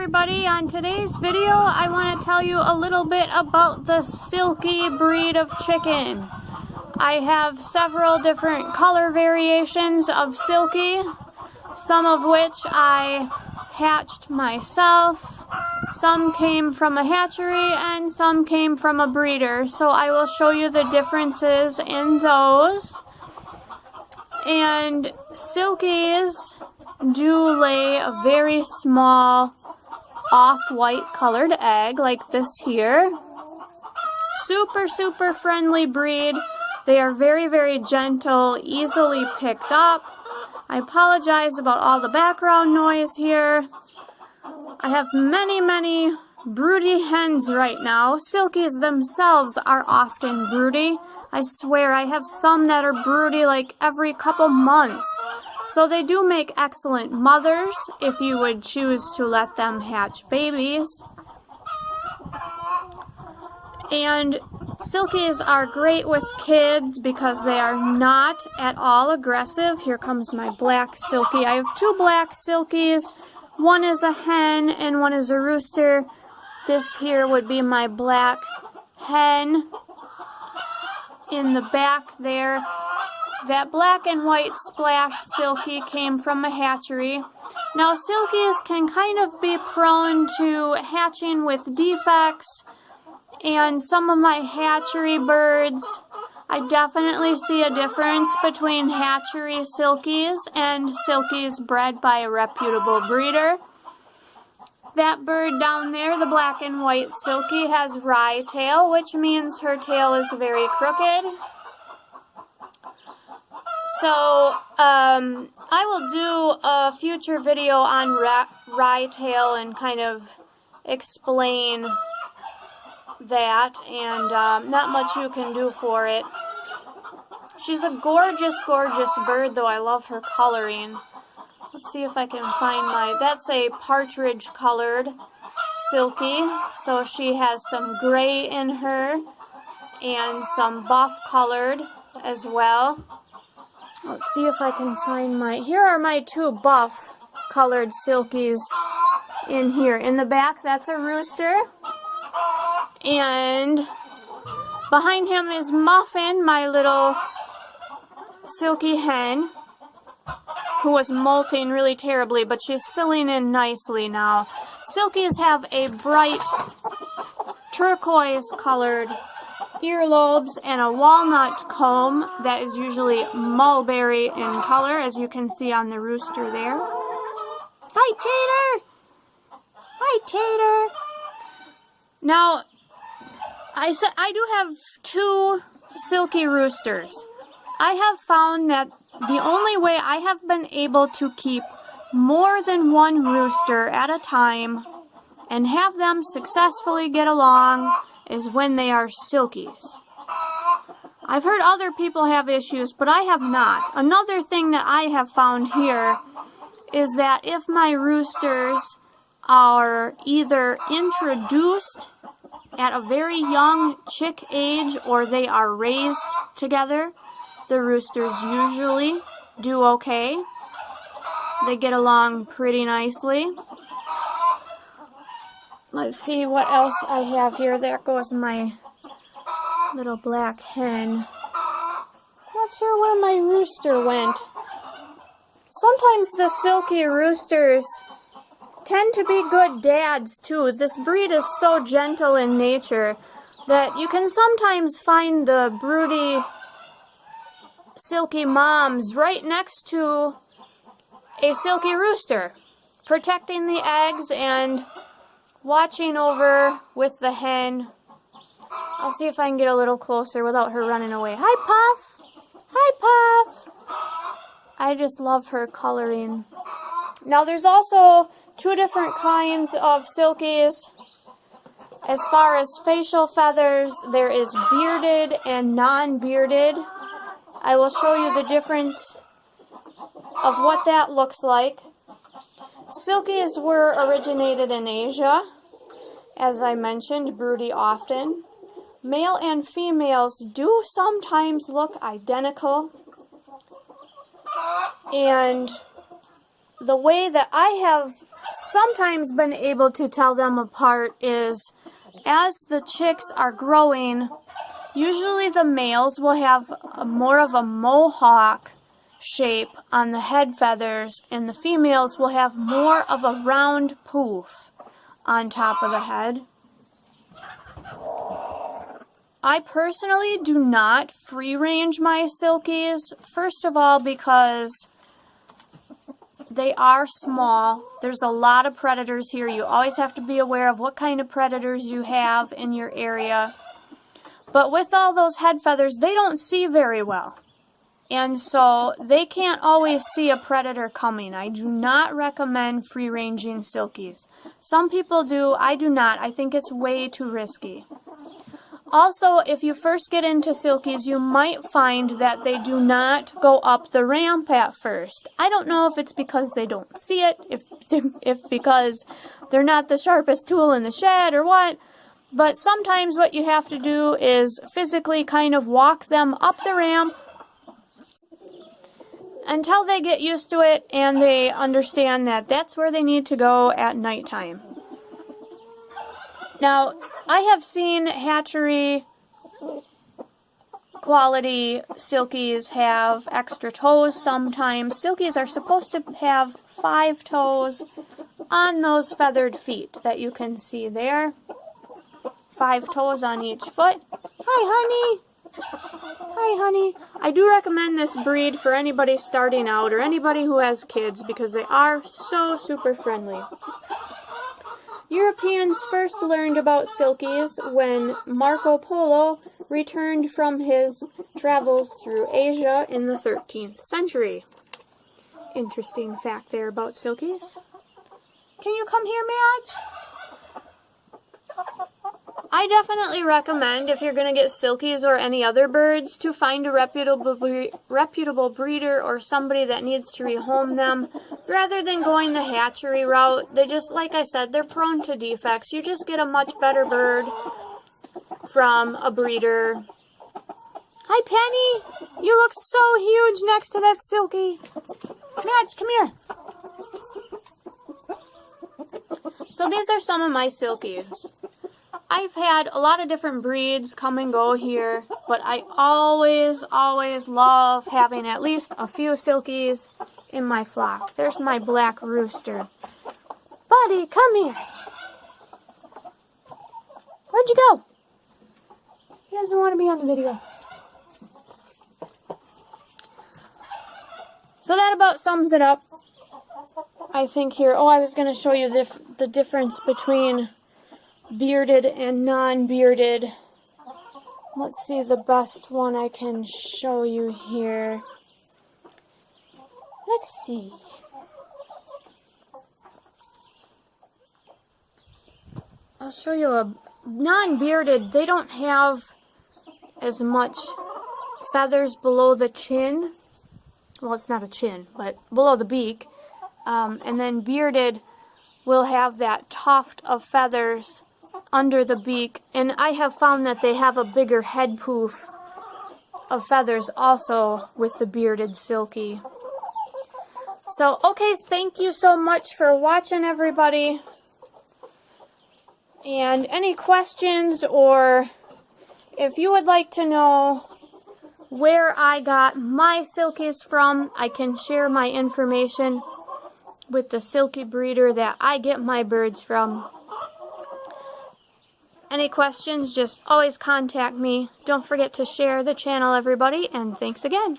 everybody, on today's video I want to tell you a little bit about the Silkie breed of chicken. I have several different color variations of Silkie, some of which I hatched myself, some came from a hatchery, and some came from a breeder. So I will show you the differences in those. And Silkies do lay a very small off-white colored egg like this here. Super friendly breed. They are very gentle, easily picked up. I apologize about all the background noise here. I have many broody hens right now. Silkies themselves are often broody. I swear I have some that are broody like every couple months. So they do make excellent mothers if you would choose to let them hatch babies. And Silkies are great with kids because they are not at all aggressive. Here comes my black Silkie. I have two black Silkies. One is a hen and one is a rooster. This here would be my black hen. In the back there, that black and white splash Silkie came from a hatchery. Now Silkies can kind of be prone to hatching with defects, and some of my hatchery birds, I definitely see a difference between hatchery Silkies and Silkies bred by a reputable breeder. That bird down there, the black and white Silkie, has wry tail, which means her tail is very crooked. So, I will do a future video on wry tail and kind of explain that, and not much you can do for it. She's a gorgeous bird, though. I love her coloring. Let's see if I can find that's a partridge colored Silkie. So she has some gray in her and some buff colored as well. Let's see if I can find here are my two buff colored Silkies in here. In the back, that's a rooster. And behind him is Muffin, my little Silkie hen, who was molting really terribly, but she's filling in nicely now. Silkies have a bright turquoise colored earlobes and a walnut comb that is usually mulberry in color, as you can see on the rooster there. Hi, Tater! Hi, Tater! Now, I do have two Silkie roosters. I have found that the only way I have been able to keep more than one rooster at a time and have them successfully get along is when they are Silkies. I've heard other people have issues, but I have not. Another thing that I have found here is that if my roosters are either introduced at a very young chick age or they are raised together, the roosters usually do okay. They get along pretty nicely. Let's see what else I have here. There goes my little black hen. Not sure where my rooster went. Sometimes the Silkie roosters tend to be good dads too. This breed is so gentle in nature that you can sometimes find the broody Silkie moms right next to a Silkie rooster, protecting the eggs and watching over with the hen. I'll see if I can get a little closer without her running away. Hi, Puff! Hi, Puff! I just love her coloring. Now, there's also two different kinds of Silkies. As far as facial feathers, there is bearded and non-bearded. I will show you the difference of what that looks like. Silkies were originated in Asia. As I mentioned, broody often. Male and females do sometimes look identical. And the way that I have sometimes been able to tell them apart is as the chicks are growing, usually the males will have more of a mohawk shape on the head feathers, and the females will have more of a round poof on top of the head. I personally do not free range my silkies, first of all because they are small. There's a lot of predators here. You always have to be aware of what kind of predators you have in your area. But with all those head feathers, they don't see very well. And so they can't always see a predator coming. I do not recommend free ranging silkies. Some people do. I do not. I think it's way too risky. Also, if you first get into silkies, you might find that they do not go up the ramp at first. I don't know if it's because they don't see it, if because they're not the sharpest tool in the shed or what, but sometimes what you have to do is physically kind of walk them up the ramp until they get used to it and they understand that that's where they need to go at nighttime. Now, I have seen hatchery quality silkies have extra toes sometimes. Silkies are supposed to have 5 toes on those feathered feet that you can see there. 5 toes on each foot. Hi, honey. Hi, honey. I do recommend this breed for anybody starting out or anybody who has kids because they are so super friendly. Europeans first learned about silkies when Marco Polo returned from his travels through Asia in the 13th century. Interesting fact there about silkies. Can you come here, Madge? I definitely recommend, if you're going to get silkies or any other birds, to find a reputable breeder or somebody that needs to rehome them, rather than going the hatchery route. They just, like I said, they're prone to defects. You just get a much better bird from a breeder. Hi, Penny! You look so huge next to that silkie. Madge, come here. So these are some of my silkies. I've had a lot of different breeds come and go here, but I always love having at least a few silkies in my flock. There's my black rooster. Buddy, come here. Where'd you go? He doesn't want to be on the video. So that about sums it up, I think, here. Oh, I was going to show you the difference between bearded and non-bearded. Let's see the best one I can show you here. Let's see. I'll show you a non-bearded. They don't have as much feathers below the chin. Well, it's not a chin, but below the beak. And then bearded will have that tuft of feathers under the beak, and I have found that they have a bigger head poof of feathers also with the bearded silkie. So, okay, thank you so much for watching, everybody. And any questions, or if you would like to know where I got my silkies from, I can share my information with the silkie breeder that I get my birds from. Any questions, just always contact me. Don't forget to share the channel, everybody, and thanks again.